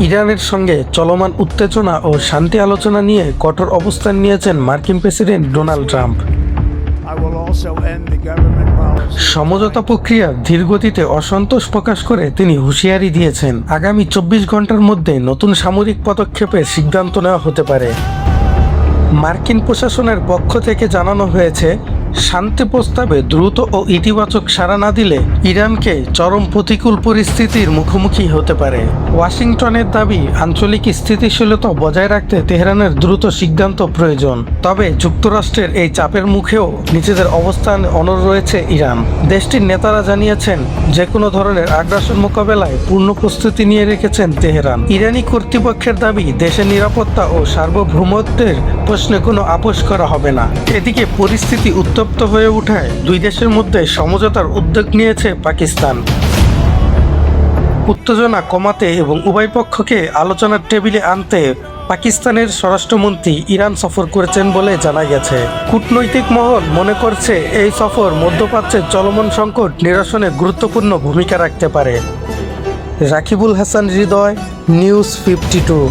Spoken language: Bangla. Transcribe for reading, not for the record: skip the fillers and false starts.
ইরানের সঙ্গে চলমান উত্তেজনা ও শান্তি আলোচনা নিয়ে কঠোর অবস্থান নিয়েছেন মার্কিন প্রেসিডেন্ট ডোনাল্ড ট্রাম্প। সমঝোতা প্রক্রিয়ার ধীরগতিতে অসন্তোষ প্রকাশ করে তিনি হুঁশিয়ারি দিয়েছেন, আগামী 24 ঘন্টার মধ্যে নতুন সামরিক পদক্ষেপের সিদ্ধান্ত নেওয়া হতে পারে। মার্কিন প্রশাসনের পক্ষ থেকে জানানো হয়েছে, শান্তি প্রস্তাবে দ্রুত ও ইতিবাচক সাড়া না দিলে ইরানকে চরম প্রতিকূল পরিস্থিতির মুখোমুখি হতে পারে। ওয়াশিংটনের দাবি, আঞ্চলিক স্থিতিশীলতা বজায় রাখতে তেহরানের দ্রুত সিদ্ধান্ত প্রয়োজন। তবে যুক্তরাষ্ট্রের এই চাপের মুখেও নিজেদের অবস্থান অনড় রয়েছে ইরান। দেশটির নেতারা জানিয়েছেন, যে কোনো ধরনের আগ্রাসন মোকাবেলায় পূর্ণ প্রস্তুতি নিয়ে রেখেছেন তেহরান। ইরানি কর্তৃপক্ষের দাবি, দেশের নিরাপত্তা ও সার্বভৌমত্বের প্রশ্নে কোনো আপোষ করা হবে না। এদিকে পরিস্থিতি উত্তপ্ত হয়ে ওঠায় দুই দেশের মধ্যে সমঝোতার উদ্যোগ নিয়েছে পাকিস্তান। উত্তেজনা কমাতে এবং উভয় পক্ষকে আলোচনার টেবিলে আনতে পাকিস্তানের স্বরাষ্ট্রমন্ত্রী ইরান সফর করেছেন বলে জানা গেছে। কূটনৈতিক মহল মনে করছে, এই সফর মধ্যপ্রাচ্যের চলমান সংকট নিরসনে গুরুত্বপূর্ণ ভূমিকা রাখতে পারে। রাকিবুল হাসান হৃদয়, নিউজ 52।